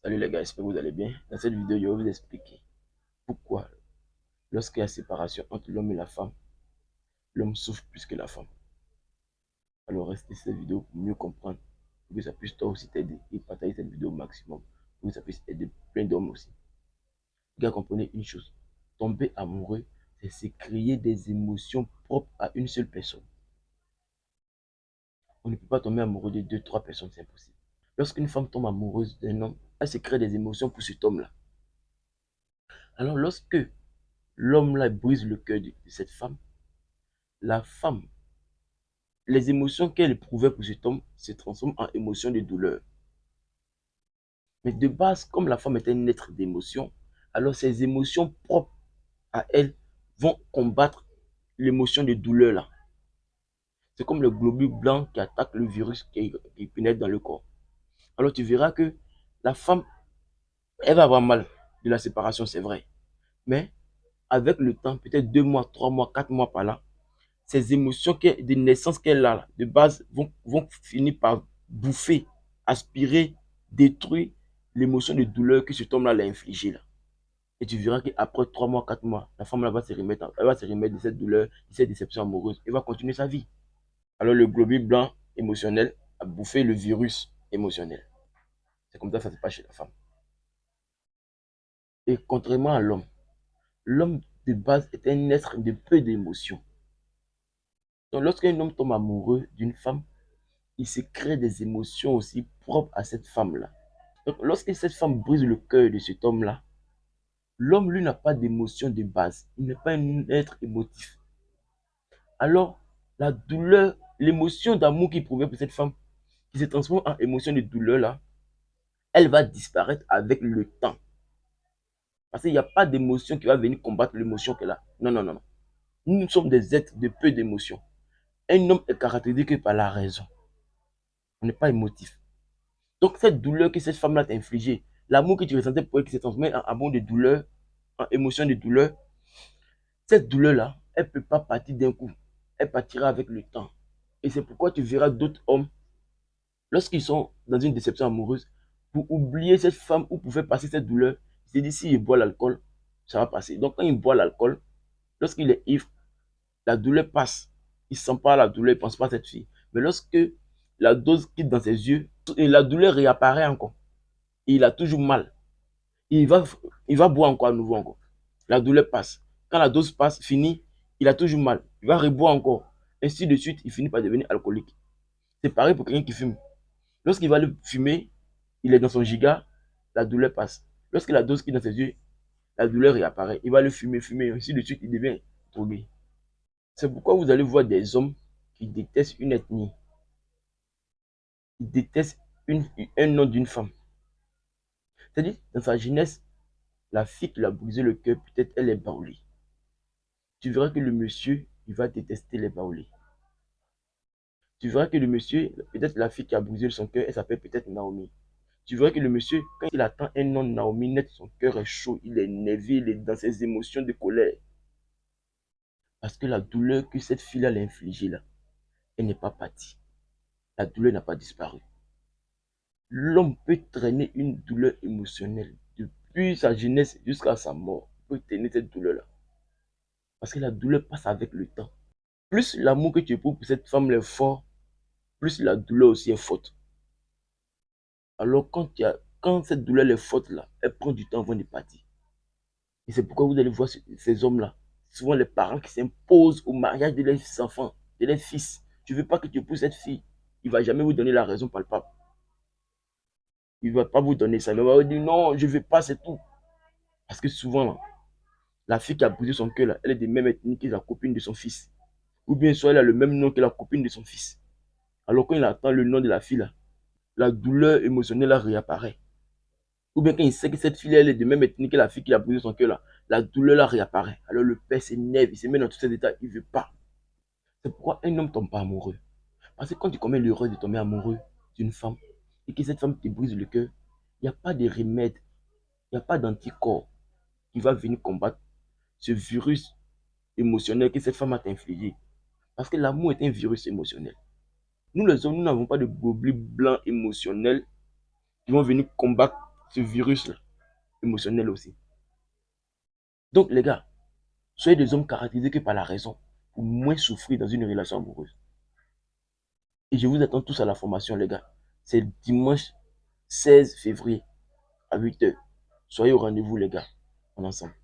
Salut les gars, j'espère que vous allez bien. Dans cette vidéo, je vais vous expliquer pourquoi, lorsqu'il y a séparation entre l'homme et la femme, l'homme souffre plus que la femme. Alors restez cette vidéo pour mieux comprendre, pour que ça puisse toi aussi t'aider et partager cette vidéo au maximum, pour que ça puisse aider plein d'hommes aussi. Les gars, comprenez une chose, tomber amoureux, c'est se créer des émotions propres à une seule personne. On ne peut pas tomber amoureux de deux, trois personnes, c'est impossible. Lorsqu'une femme tombe amoureuse d'un homme, elle se crée des émotions pour cet homme-là. Alors lorsque l'homme-là brise le cœur de cette femme, la femme, les émotions qu'elle éprouvait pour cet homme se transforment en émotions de douleur. Mais de base, comme la femme est un être d'émotion, alors ces émotions propres à elle vont combattre l'émotion de douleur là. C'est comme le globule blanc qui attaque le virus qui pénètre dans le corps. Alors tu verras que la femme, elle va avoir mal de la séparation, c'est vrai. Mais avec le temps, peut-être 2 mois, 3 mois, 4 mois par là, ces émotions de naissance qu'elle a là, de base vont finir par bouffer, aspirer, détruire l'émotion de douleur que cet homme-là l'a infligé là. Et tu verras qu'après 3 mois, 4 mois, la femme là va se remettre, elle va se remettre de cette douleur, de cette déception amoureuse, et va continuer sa vie. Alors le globule blanc émotionnel a bouffé le virus émotionnel. C'est comme ça que ça se passe chez la femme. Et contrairement à l'homme, l'homme de base est un être de peu d'émotions. Donc lorsqu'un homme tombe amoureux d'une femme, il se crée des émotions aussi propres à cette femme-là. Donc, lorsque cette femme brise le cœur de cet homme-là, l'homme, lui, n'a pas d'émotion de base. Il n'est pas un être émotif. Alors, la douleur, l'émotion d'amour qu'il prouvait pour cette femme, qui se transforme en émotion de douleur-là, elle va disparaître avec le temps. Parce qu'il n'y a pas d'émotion qui va venir combattre l'émotion qu'elle a. Non, non, non, non. Nous sommes des êtres de peu d'émotions. Un homme est caractérisé que par la raison. On n'est pas émotif. Donc, cette douleur que cette femme-là t'a infligée, l'amour que tu ressentais pour elle qui se transforme en amour de douleur, en émotion de douleur, cette douleur-là, elle ne peut pas partir d'un coup. Elle partira avec le temps. Et c'est pourquoi tu verras d'autres hommes, lorsqu'ils sont dans une déception amoureuse, pour oublier cette femme ou pour faire passer cette douleur, ils se disent si il boit l'alcool, ça va passer. Donc, quand il boit l'alcool, lorsqu'il est ivre, la douleur passe. Il ne sent pas la douleur, il ne pense pas à cette fille. Mais lorsque la dose quitte dans ses yeux, et la douleur réapparaît encore. Et il a toujours mal. Il va, il va boire encore à nouveau encore. La douleur passe. Quand la dose passe, fini, il a toujours mal. Il va reboire encore. Ainsi de suite, il finit par devenir alcoolique. C'est pareil pour quelqu'un qui fume. Lorsqu'il va le fumer, il est dans son giga, la douleur passe. Lorsque la dose quitte dans ses yeux, la douleur réapparaît. Il va le fumer, fumer, ainsi de suite, il devient drogué. C'est pourquoi vous allez voir des hommes qui détestent une ethnie. Ils détestent un nom d'une femme. C'est-à-dire, dans sa jeunesse, la fille qui l'a brisé le cœur, peut-être elle est baoulée. Tu verras que le monsieur, il va détester les baoulés. Tu verras que le monsieur, peut-être la fille qui a brisé son cœur, elle s'appelle peut-être Naomi. Tu verras que le monsieur, quand il attend un nom Naomi net, son cœur est chaud, il est énervé, il est dans ses émotions de colère. Parce que la douleur que cette fille-là l'a infligée, là, elle n'est pas partie. La douleur n'a pas disparu. L'homme peut traîner une douleur émotionnelle depuis sa jeunesse jusqu'à sa mort. Il peut traîner cette douleur-là. Parce que la douleur passe avec le temps. Plus l'amour que tu éprouves pour cette femme est fort, plus la douleur aussi est forte. Alors quand cette douleur est forte là, elle prend du temps avant de partir. Et c'est pourquoi vous allez voir ces hommes-là, souvent les parents qui s'imposent au mariage de leurs enfants, de leurs fils. Tu ne veux pas que tu épouses cette fille, il ne va jamais vous donner la raison palpable. Il ne va pas vous donner ça. Il va vous dire non, je ne veux pas, c'est tout. Parce que souvent, là, la fille qui a brisé son cœur, là, elle est de même ethnie que la copine de son fils. Ou bien soit elle a le même nom que la copine de son fils. Alors quand il attend le nom de la fille, là, la douleur émotionnelle là, réapparaît. Ou bien quand il sait que cette fille elle est de même ethnie que la fille qui a brisé son cœur, là, la douleur là réapparaît. Alors le père s'énerve, il se met dans tous ces états, il ne veut pas. C'est pourquoi un homme ne tombe pas amoureux. Parce que quand tu commets l'erreur de tomber amoureux d'une femme et que cette femme te brise le cœur, il n'y a pas de remède, il n'y a pas d'anticorps qui va venir combattre ce virus émotionnel que cette femme a infligé. Parce que l'amour est un virus émotionnel. Nous les hommes, nous n'avons pas de globules blancs émotionnels qui vont venir combattre ce virus-là, émotionnel aussi. Donc, les gars, soyez des hommes caractérisés que par la raison pour moins souffrir dans une relation amoureuse. Et je vous attends tous à la formation, les gars. C'est dimanche 16 février à 8 h. Soyez au rendez-vous, les gars. On est ensemble.